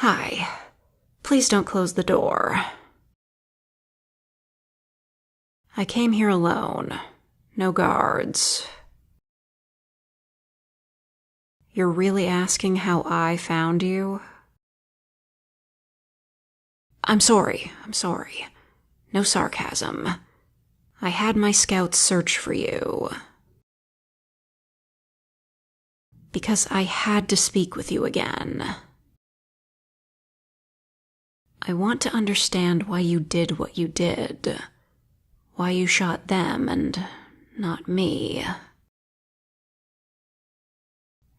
Hi. Please don't close the door. I came here alone. No guards. You're really asking how I found you? I'm sorry. No sarcasm. I had my scouts search for you. Because I had to speak with you again. I want to understand why you did what you did. Why you shot them and not me.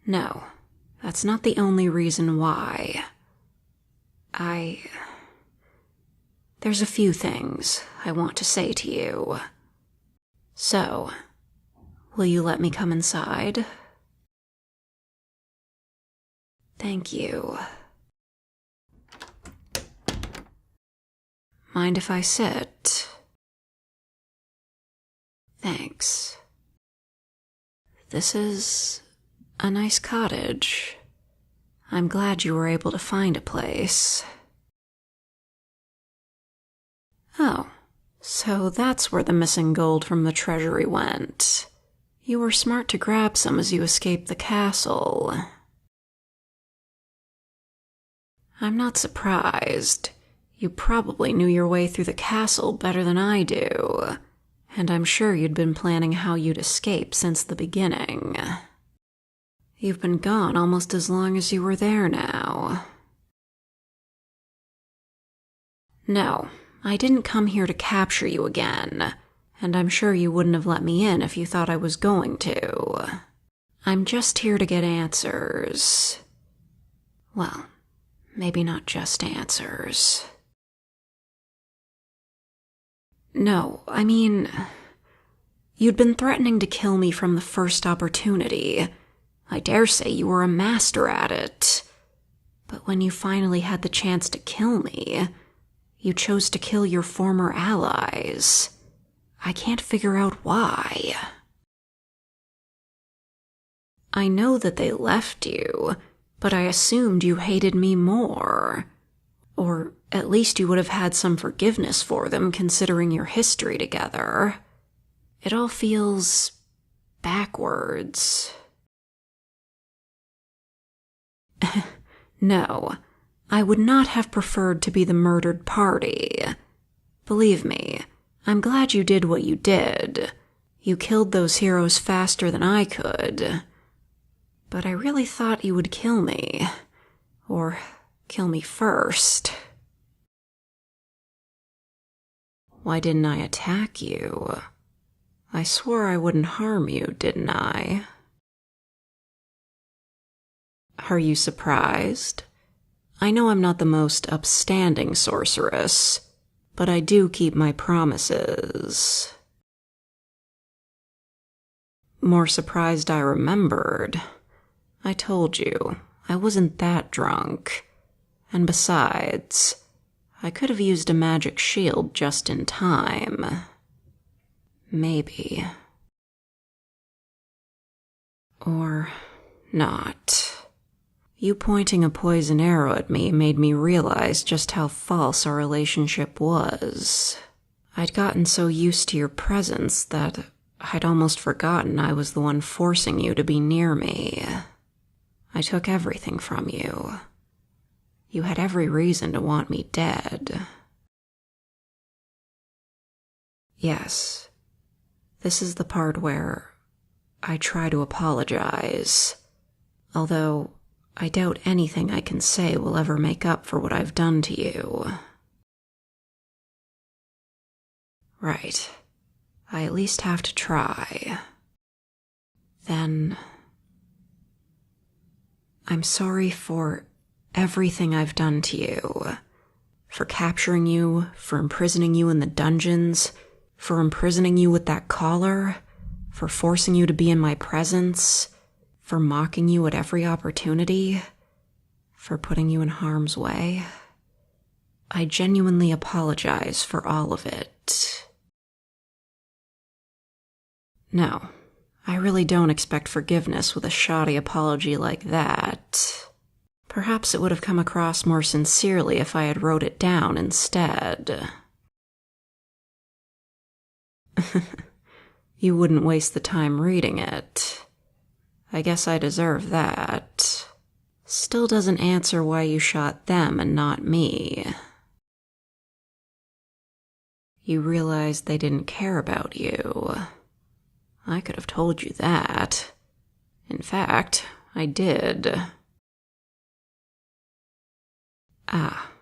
No, that's not the only reason why. There's a few things I want to say to you. So, will you let me come inside? Thank you. Mind if I sit? Thanks. This is a nice cottage. I'm glad you were able to find a place. Oh, so that's where the missing gold from the treasury went. You were smart to grab some as you escaped the castle. I'm not surprised. You probably knew your way through the castle better than I do, and I'm sure you'd been planning how you'd escape since the beginning. You've been gone almost as long as you were there now. No, I didn't come here to capture you again, and I'm sure you wouldn't have let me in if you thought I was going to. I'm just here to get answers. Well, maybe not just answers. No, I mean, you'd been threatening to kill me from the first opportunity. I dare say you were a master at it. But when you finally had the chance to kill me, you chose to kill your former allies. I can't figure out why. I know that they left you, but I assumed you hated me more. Or at least you would have had some forgiveness for them considering your history together. It all feels backwards. No, I would not have preferred to be the murdered party. Believe me, I'm glad you did what you did. You killed those heroes faster than I could. But I really thought you would kill me. Or kill me first. Why didn't I attack you? I swore I wouldn't harm you, didn't I? Are you surprised? I know I'm not the most upstanding sorceress, but I do keep my promises. More surprised I remembered. I told you, I wasn't that drunk. And besides, I could have used a magic shield just in time. Maybe. Or not. You pointing a poison arrow at me made me realize just how false our relationship was. I'd gotten so used to your presence that I'd almost forgotten I was the one forcing you to be near me. I took everything from you. You had every reason to want me dead. Yes, this is the part where I try to apologize, although I doubt anything I can say will ever make up for what I've done to you. Right. I at least have to try. Then, I'm sorry for everything I've done to you. For capturing you, for imprisoning you in the dungeons, for imprisoning you with that collar, for forcing you to be in my presence, for mocking you at every opportunity, for putting you in harm's way. I genuinely apologize for all of it. No, I really don't expect forgiveness with a shoddy apology like that. Perhaps it would have come across more sincerely if I had wrote it down instead. You wouldn't waste the time reading it. I guess I deserve that. Still doesn't answer why you shot them and not me. You realized they didn't care about you. I could have told you that. In fact, I did. Ah,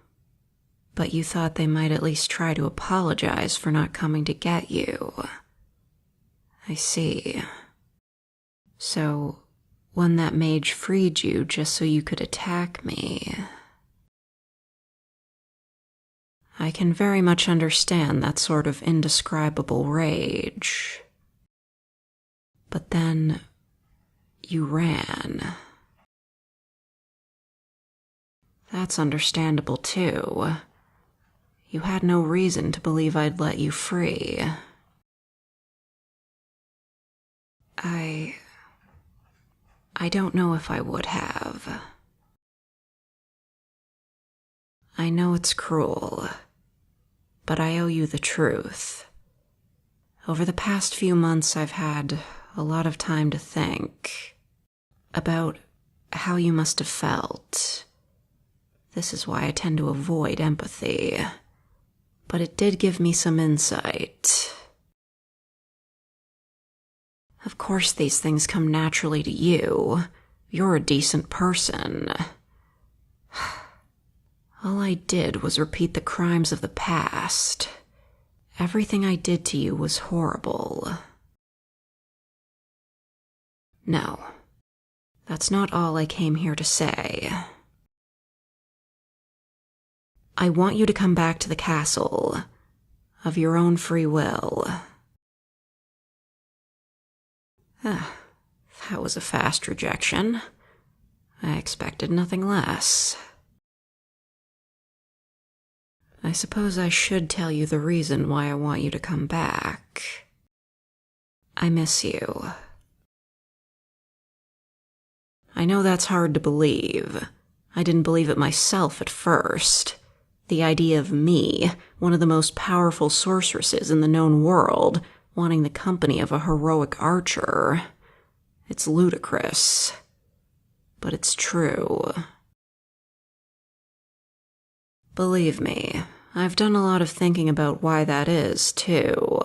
but you thought they might at least try to apologize for not coming to get you. I see. So, when that mage freed you just so you could attack me. I can very much understand that sort of indescribable rage. But then, you ran. That's understandable too. You had no reason to believe I'd let you free. I don't know if I would have. I know it's cruel, but I owe you the truth. Over the past few months, I've had a lot of time to think about how you must have felt. This is why I tend to avoid empathy, but it did give me some insight. Of course these things come naturally to you. You're a decent person. All I did was repeat the crimes of the past. Everything I did to you was horrible. No, that's not all I came here to say. I want you to come back to the castle, of your own free will. That was a fast rejection. I expected nothing less. I suppose I should tell you the reason why I want you to come back. I miss you. I know that's hard to believe. I didn't believe it myself at first. The idea of me, one of the most powerful sorceresses in the known world, wanting the company of a heroic archer. It's ludicrous. But it's true. Believe me, I've done a lot of thinking about why that is, too.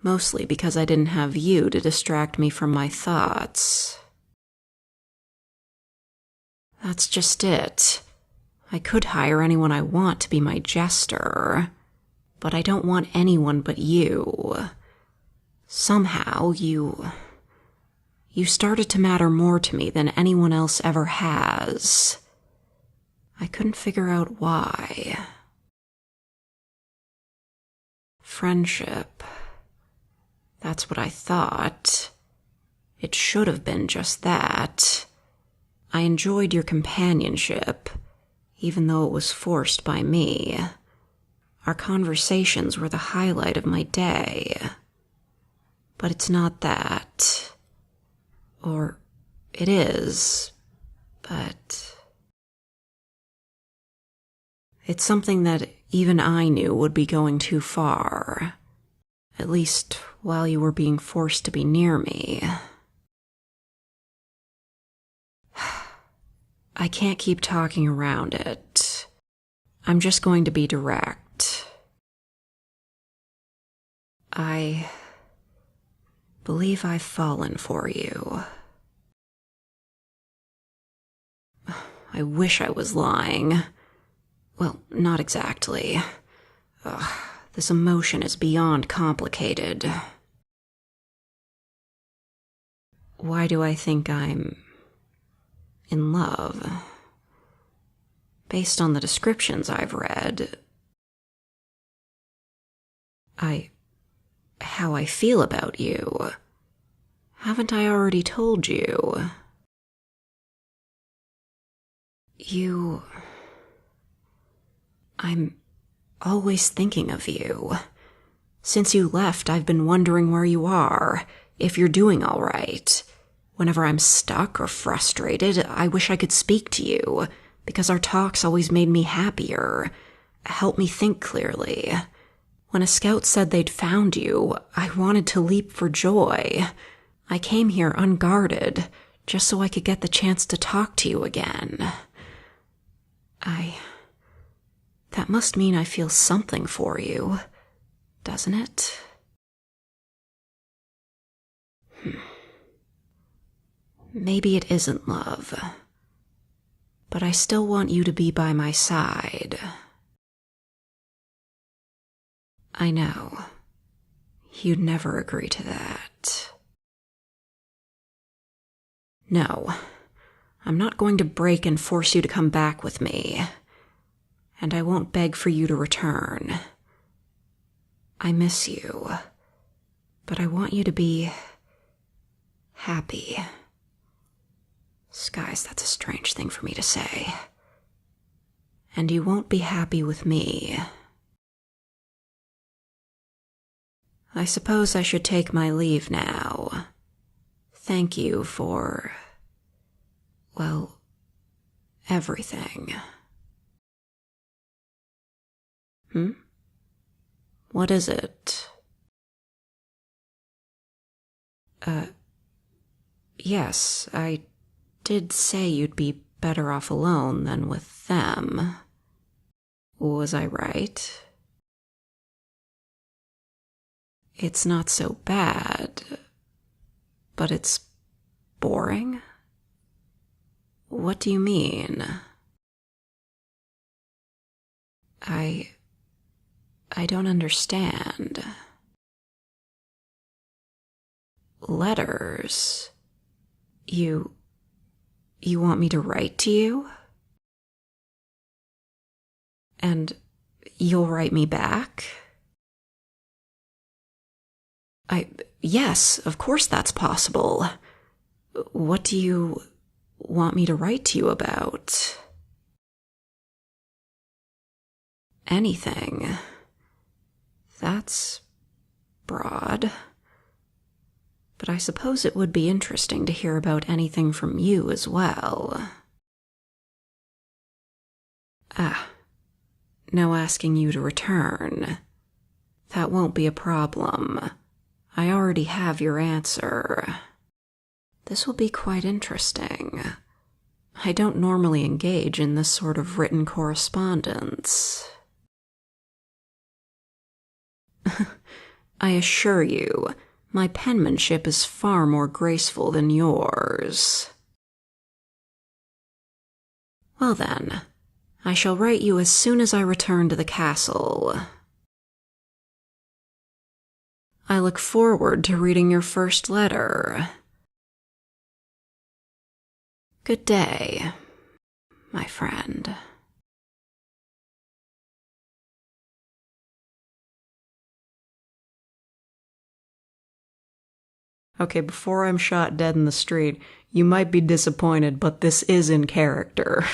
Mostly because I didn't have you to distract me from my thoughts. That's just it. I could hire anyone I want to be my jester, but I don't want anyone but you. Somehow, you started to matter more to me than anyone else ever has. I couldn't figure out why. Friendship. That's what I thought. It should have been just that. I enjoyed your companionship, even though it was forced by me. Our conversations were the highlight of my day. But it's not that. Or it is, but it's something that even I knew would be going too far. At least while you were being forced to be near me. I can't keep talking around it. I'm just going to be direct. I believe I've fallen for you. I wish I was lying. Well, not exactly. This emotion is beyond complicated. Why do I think I'm in love? Based on the descriptions I've read, how I feel about you. Haven't I already told you? I'm always thinking of you. Since you left, I've been wondering where you are, if you're doing all right. Whenever I'm stuck or frustrated, I wish I could speak to you, because our talks always made me happier, helped me think clearly. When a scout said they'd found you, I wanted to leap for joy. I came here unguarded, just so I could get the chance to talk to you again. That must mean I feel something for you, doesn't it? Maybe it isn't love, but I still want you to be by my side. I know. You'd never agree to that. No, I'm not going to break and force you to come back with me. And I won't beg for you to return. I miss you, but I want you to be happy. Skies, that's a strange thing for me to say. And you won't be happy with me. I suppose I should take my leave now. Thank you for, well, everything. What is it? Yes, I did say you'd be better off alone than with them. Was I right? It's not so bad, but it's boring? What do you mean? I don't understand. Letters? You want me to write to you? And you'll write me back? Yes, of course that's possible. What do you want me to write to you about? Anything. That's broad. But I suppose it would be interesting to hear about anything from you as well. No asking you to return. That won't be a problem. I already have your answer. This will be quite interesting. I don't normally engage in this sort of written correspondence. I assure you, my penmanship is far more graceful than yours. Well then, I shall write you as soon as I return to the castle. I look forward to reading your first letter. Good day, my friend. Okay, before I'm shot dead in the street, you might be disappointed, but this is in character.